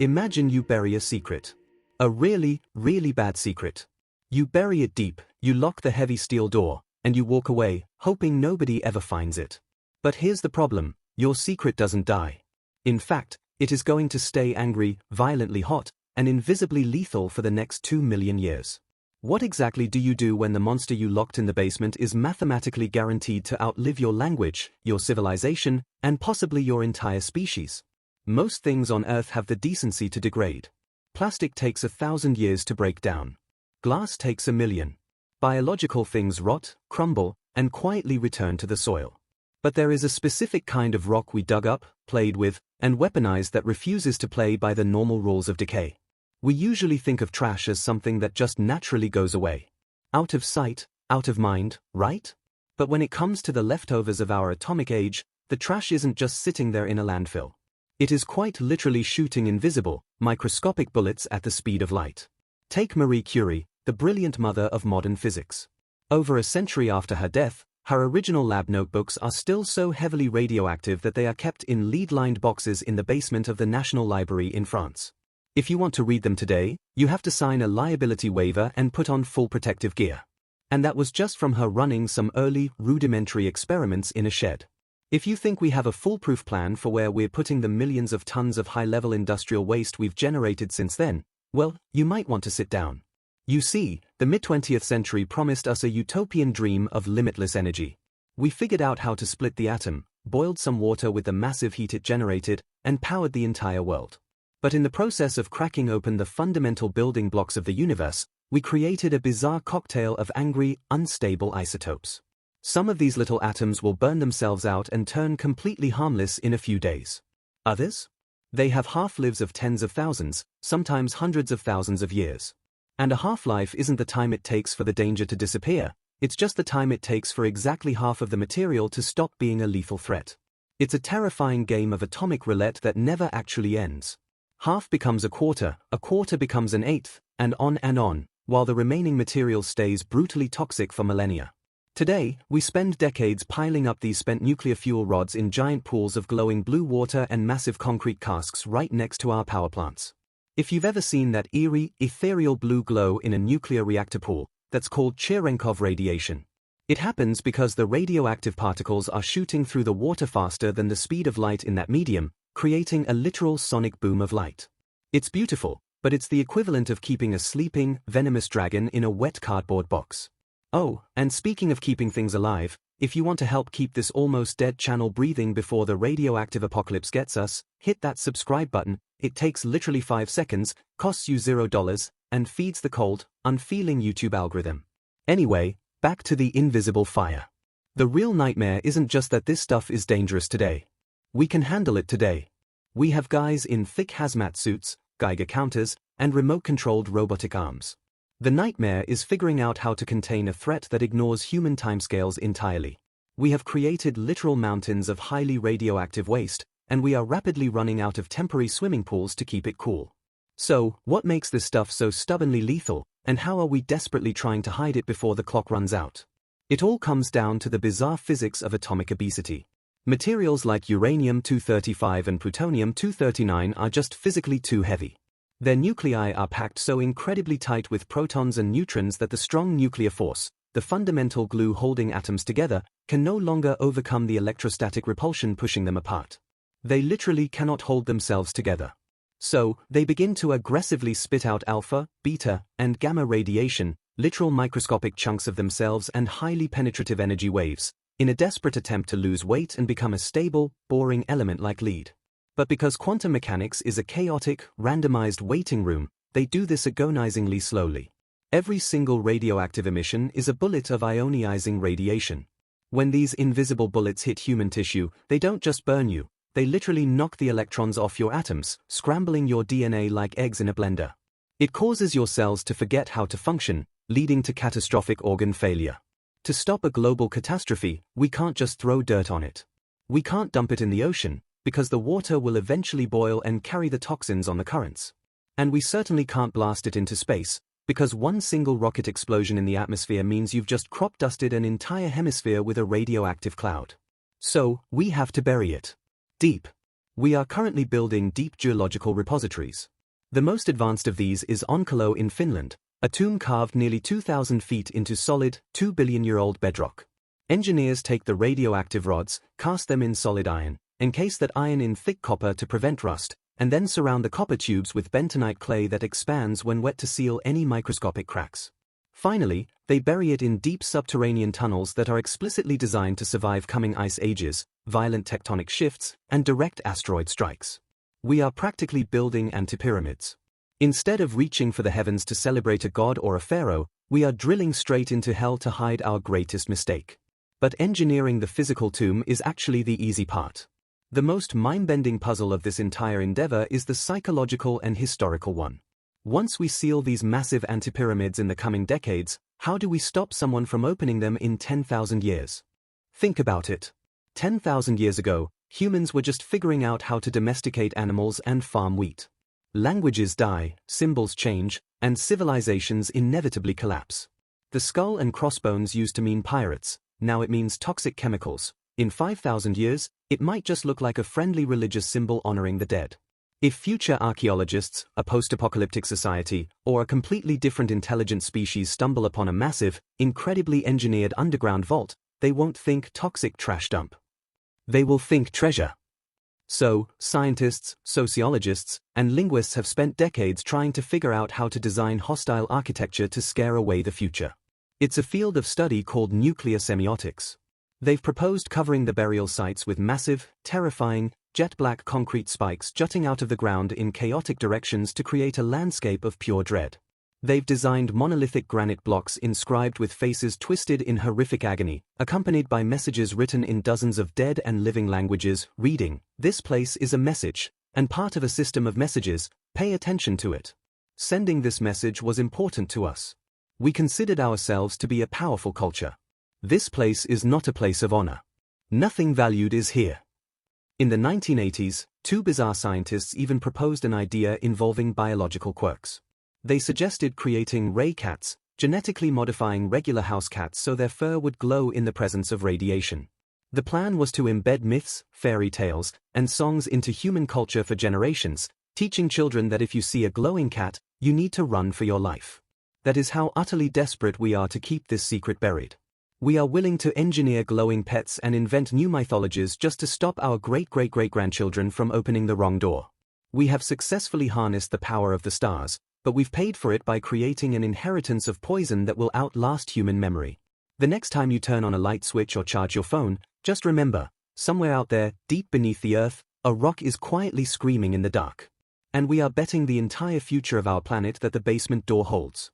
Imagine you bury a secret. A really, really bad secret. You bury it deep, you lock the heavy steel door, and you walk away, hoping nobody ever finds it. But here's the problem, your secret doesn't die. In fact, it is going to stay angry, violently hot, and invisibly lethal for the next 2 million years. What exactly do you do when the monster you locked in the basement is mathematically guaranteed to outlive your language, your civilization, and possibly your entire species? Most things on Earth have the decency to degrade. Plastic takes 1,000 years to break down. Glass takes 1,000,000. Biological things rot, crumble, and quietly return to the soil. But there is a specific kind of rock we dug up, played with, and weaponized that refuses to play by the normal rules of decay. We usually think of trash as something that just naturally goes away. Out of sight, out of mind, right? But when it comes to the leftovers of our atomic age, the trash isn't just sitting there in a landfill. It is quite literally shooting invisible, microscopic bullets at the speed of light. Take Marie Curie, the brilliant mother of modern physics. Over a century after her death, her original lab notebooks are still so heavily radioactive that they are kept in lead-lined boxes in the basement of the National Library in France. If you want to read them today, you have to sign a liability waiver and put on full protective gear. And that was just from her running some early, rudimentary experiments in a shed. If you think we have a foolproof plan for where we're putting the millions of tons of high-level industrial waste we've generated since then, well, you might want to sit down. You see, the mid-20th century promised us a utopian dream of limitless energy. We figured out how to split the atom, boiled some water with the massive heat it generated, and powered the entire world. But in the process of cracking open the fundamental building blocks of the universe, we created a bizarre cocktail of angry, unstable isotopes. Some of these little atoms will burn themselves out and turn completely harmless in a few days. Others? They have half-lives of tens of thousands, sometimes hundreds of thousands of years. And a half-life isn't the time it takes for the danger to disappear, it's just the time it takes for exactly half of the material to stop being a lethal threat. It's a terrifying game of atomic roulette that never actually ends. Half becomes a quarter becomes an eighth, and on, while the remaining material stays brutally toxic for millennia. Today, we spend decades piling up these spent nuclear fuel rods in giant pools of glowing blue water and massive concrete casks right next to our power plants. If you've ever seen that eerie, ethereal blue glow in a nuclear reactor pool, that's called Cherenkov radiation. It happens because the radioactive particles are shooting through the water faster than the speed of light in that medium, creating a literal sonic boom of light. It's beautiful, but it's the equivalent of keeping a sleeping, venomous dragon in a wet cardboard box. Oh, and speaking of keeping things alive, if you want to help keep this almost dead channel breathing before the radioactive apocalypse gets us, hit that subscribe button. It takes literally 5 seconds, costs you $0, and feeds the cold, unfeeling YouTube algorithm. Anyway, back to the invisible fire. The real nightmare isn't just that this stuff is dangerous today. We can handle it today. We have guys in thick hazmat suits, Geiger counters, and remote-controlled robotic arms. The nightmare is figuring out how to contain a threat that ignores human timescales entirely. We have created literal mountains of highly radioactive waste, and we are rapidly running out of temporary swimming pools to keep it cool. So, what makes this stuff so stubbornly lethal, and how are we desperately trying to hide it before the clock runs out? It all comes down to the bizarre physics of atomic obesity. Materials like uranium-235 and plutonium-239 are just physically too heavy. Their nuclei are packed so incredibly tight with protons and neutrons that the strong nuclear force, the fundamental glue holding atoms together, can no longer overcome the electrostatic repulsion pushing them apart. They literally cannot hold themselves together. So, they begin to aggressively spit out alpha, beta, and gamma radiation, literal microscopic chunks of themselves and highly penetrative energy waves, in a desperate attempt to lose weight and become a stable, boring element like lead. But because quantum mechanics is a chaotic, randomized waiting room, they do this agonizingly slowly. Every single radioactive emission is a bullet of ionizing radiation. When these invisible bullets hit human tissue, they don't just burn you, they literally knock the electrons off your atoms, scrambling your DNA like eggs in a blender. It causes your cells to forget how to function, leading to catastrophic organ failure. To stop a global catastrophe, we can't just throw dirt on it. We can't dump it in the ocean, because the water will eventually boil and carry the toxins on the currents. And we certainly can't blast it into space, because one single rocket explosion in the atmosphere means you've just crop dusted an entire hemisphere with a radioactive cloud. So, we have to bury it. Deep. We are currently building deep geological repositories. The most advanced of these is Onkalo in Finland, a tomb carved nearly 2,000 feet into solid, 2 billion-year-old bedrock. Engineers take the radioactive rods, cast them in solid iron, encase that iron in thick copper to prevent rust, and then surround the copper tubes with bentonite clay that expands when wet to seal any microscopic cracks. Finally, they bury it in deep subterranean tunnels that are explicitly designed to survive coming ice ages, violent tectonic shifts, and direct asteroid strikes. We are practically building antipyramids. Instead of reaching for the heavens to celebrate a god or a pharaoh, we are drilling straight into hell to hide our greatest mistake. But engineering the physical tomb is actually the easy part. The most mind-bending puzzle of this entire endeavor is the psychological and historical one. Once we seal these massive antipyramids in the coming decades, how do we stop someone from opening them in 10,000 years? Think about it. 10,000 years ago, humans were just figuring out how to domesticate animals and farm wheat. Languages die, symbols change, and civilizations inevitably collapse. The skull and crossbones used to mean pirates, now it means toxic chemicals. In 5,000 years, it might just look like a friendly religious symbol honoring the dead. If future archaeologists, a post-apocalyptic society, or a completely different intelligent species stumble upon a massive, incredibly engineered underground vault, they won't think toxic trash dump. They will think treasure. So, scientists, sociologists, and linguists have spent decades trying to figure out how to design hostile architecture to scare away the future. It's a field of study called nuclear semiotics. They've proposed covering the burial sites with massive, terrifying, jet-black concrete spikes jutting out of the ground in chaotic directions to create a landscape of pure dread. They've designed monolithic granite blocks inscribed with faces twisted in horrific agony, accompanied by messages written in dozens of dead and living languages, reading, "This place is a message, and part of a system of messages, pay attention to it." Sending this message was important to us. We considered ourselves to be a powerful culture. This place is not a place of honor. Nothing valued is here. In the 1980s, two bizarre scientists even proposed an idea involving biological quirks. They suggested creating ray cats, genetically modifying regular house cats so their fur would glow in the presence of radiation. The plan was to embed myths, fairy tales, and songs into human culture for generations, teaching children that if you see a glowing cat, you need to run for your life. That is how utterly desperate we are to keep this secret buried. We are willing to engineer glowing pets and invent new mythologies just to stop our great-great-great-grandchildren from opening the wrong door. We have successfully harnessed the power of the stars, but we've paid for it by creating an inheritance of poison that will outlast human memory. The next time you turn on a light switch or charge your phone, just remember, somewhere out there, deep beneath the earth, a rock is quietly screaming in the dark. And we are betting the entire future of our planet that the basement door holds.